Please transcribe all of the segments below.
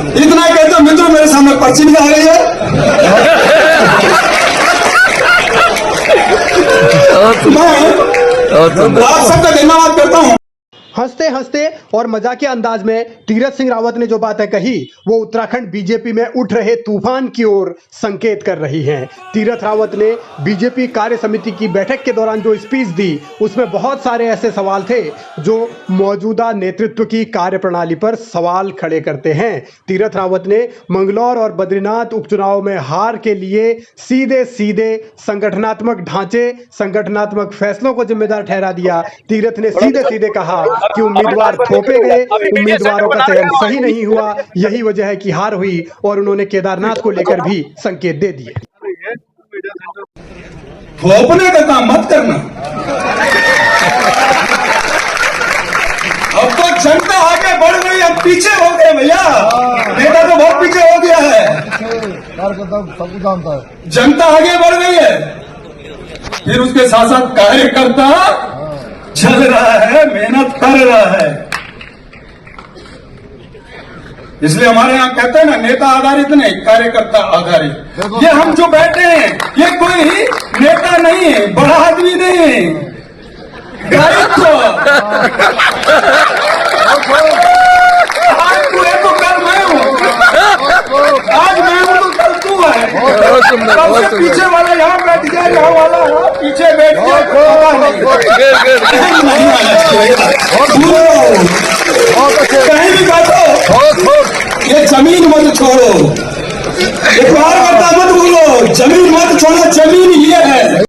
इतना कहते मित्रों मेरे सामने पर्ची निकाल रही है। मैं आप सबका धन्यवाद करता हूँ। हंसते हंसते और मजाकिया अंदाज में तीरथ सिंह रावत ने जो बातें कही वो उत्तराखंड बीजेपी में उठ रहे तूफान की ओर संकेत कर रही हैं। तीरथ रावत ने बीजेपी कार्य समिति की बैठक के दौरान जो स्पीच दी उसमें बहुत सारे ऐसे सवाल थे जो मौजूदा नेतृत्व की कार्यप्रणाली पर सवाल खड़े करते हैं। तीरथ रावत ने मंगलौर और बद्रीनाथ उपचुनाव में हार के लिए सीधे सीधे संगठनात्मक ढांचे, संगठनात्मक फैसलों को जिम्मेदार ठहरा दिया। तीरथ ने सीधे सीधे कहा कि उम्मीदवार थोपे गए, उम्मीदवारों का चयन सही नहीं हुआ, यही वजह है कि हार हुई, और उन्होंने केदारनाथ को लेकर भी संकेत दे दिए। थोपने का काम मत करना। अब तो जनता आगे बढ़ गई, अब पीछे हो गए भैया। नेता तो बहुत पीछे हो गया है, सब जानता है। जनता आगे बढ़ गई है, फिर उसके साथ साथ कार्यकर्ता चल रहा है, मेहनत कर रहा है। इसलिए हमारे यहाँ कहते हैं ना, नेता आधारित नहीं, कार्यकर्ता आधारित। ये हम जो बैठे हैं ये कोई नेता नहीं है, बड़ा आदमी नहीं है, दायित्व। आज तू है तो कल मैं हूँ, आज मैं हूँ तो कल तू है। सबसे पीछे वाला यहाँ बैठ गया, यहाँ वाला यहाँ पीछे बैठ गया, कहीं भी बैठो ये जमीन मत छोड़ो, एक बार मत बोलो, जमीन मत छोड़ो, जमीन ये है।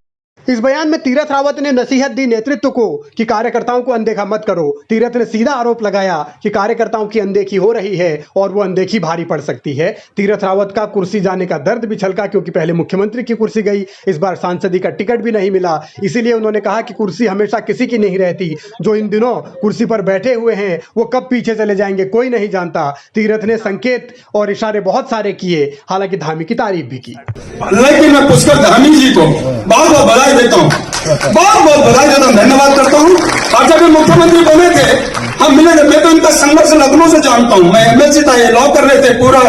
इस बयान में तीरथ रावत ने नसीहत दी नेतृत्व को कि कार्यकर्ताओं को अनदेखा मत करो। तीरथ ने सीधा आरोप लगाया कि कार्यकर्ताओं की अनदेखी हो रही है और वो अनदेखी भारी पड़ सकती है। तीरथ रावत का कुर्सी जाने का दर्द भी छलका, क्योंकि पहले मुख्यमंत्री की कुर्सी गई, इस बार सांसदी का टिकट भी नहीं मिला। इसीलिए उन्होंने कहा कि कुर्सी हमेशा किसी की नहीं रहती, जो इन दिनों कुर्सी पर बैठे हुए हैं वो कब पीछे चले जाएंगे कोई नहीं जानता। तीरथ ने संकेत और इशारे बहुत सारे किए, हालांकि धामी की तारीफ भी की। लेकिन मैं पुष्कर धामी जी को बहुत बहुत बधाई देता हूँ, बहुत बहुत बधाई देता हूँ, धन्यवाद करता हूँ। और जब मुख्यमंत्री बने थे, हम मिले थे, मैं तो इनका संघर्ष लखनऊ से जानता हूँ। मैं एमएलसी था, ये लॉ कर रहे थे, पूरा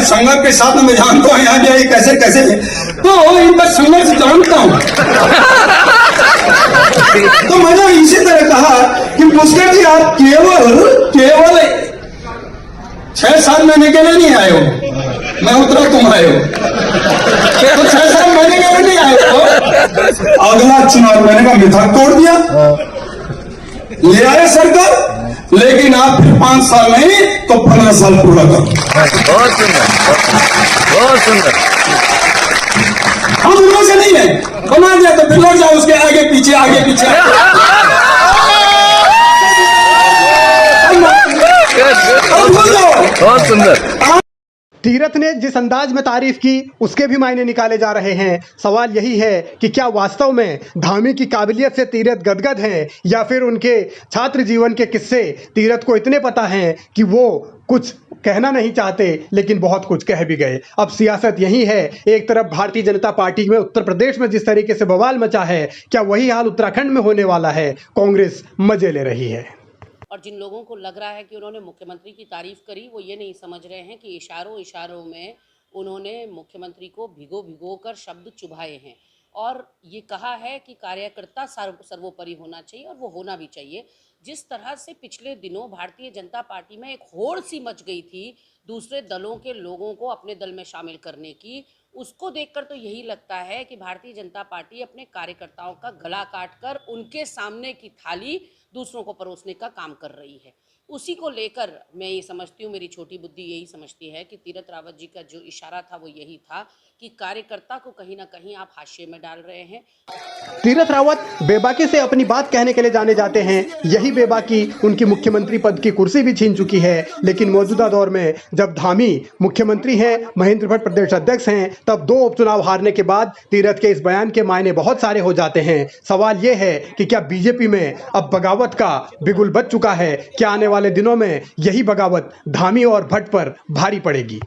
संघर्ष के साथ में मैं जानता हूँ यहाँ भी कैसे कैसे, तो इनका संघर्ष जानता हूँ। तो मैंने इसी तरह कहा कि पुष्कर जी आप केवल 6-7 महीने के लिए नहीं आए हो, मैं उतरा तुम आए हो, तो 6-7 महीने के लिए नहीं आए हो। अगला चुनाव मैंने का मिथक तोड़ दिया, ले आए सरकार, लेकिन आप फिर 5 साल नहीं तो 15 साल पूरा करो। बहुत सुंदर, बहुत सुंदर। हम उनमें से नहीं है, बना दिया तो फिर लौट जाओ उसके आगे पीछे, आगे पीछे। बहुत सुंदर। तीरथ ने जिस अंदाज में तारीफ की उसके भी मायने निकाले जा रहे हैं। सवाल यही है कि क्या वास्तव में धामी की काबिलियत से तीरथ गदगद हैं, या फिर उनके छात्र जीवन के किस्से तीरथ को इतने पता हैं कि वो कुछ कहना नहीं चाहते लेकिन बहुत कुछ कह भी गए। अब सियासत यही है, एक तरफ भारतीय जनता पार्टी में उत्तर प्रदेश में जिस तरीके से बवाल मचा है, क्या वही हाल उत्तराखंड में होने वाला है? कांग्रेस मजे ले रही है। और जिन लोगों को लग रहा है कि उन्होंने मुख्यमंत्री की तारीफ करी, वो ये नहीं समझ रहे हैं कि इशारों में उन्होंने मुख्यमंत्री को भिगो कर शब्द चुभाए हैं और ये कहा है कि कार्यकर्ता सर्वोपरि होना चाहिए, और वो होना भी चाहिए। जिस तरह से पिछले दिनों भारतीय जनता पार्टी में एक होड़ सी मच गई थी दूसरे दलों के लोगों को अपने दल में शामिल करने की, उसको देखकर तो यही लगता है कि भारतीय जनता पार्टी अपने कार्यकर्ताओं का गला काटकर उनके सामने की थाली दूसरों को परोसने का काम कर रही है। उसी को लेकर मैं ये समझती हूँ, मेरी छोटी बुद्धि यही समझती है कि तीरथ रावत जी का जो इशारा था वो यही था कि कार्यकर्ता को कहीं ना कहीं आप हाशिए में डाल रहे हैं। तीरथ रावत बेबाकी से अपनी बात कहने के लिए जाने जाते हैं। यही बेबाकी उनकी मुख्यमंत्री पद की कुर्सी भी छीन चुकी है। लेकिन मौजूदा दौर में जब धामी मुख्यमंत्री हैं, महेंद्र भट्ट प्रदेश अध्यक्ष हैं, तब 2 उपचुनाव हारने के बाद तीरथ के इस बयान के मायने बहुत सारे हो जाते हैं। सवाल यह है कि क्या बीजेपी में अब बगावत का बिगुल बज चुका है? क्या आने वाले दिनों में यही बगावत धामी और भट्ट पर भारी पड़ेगी?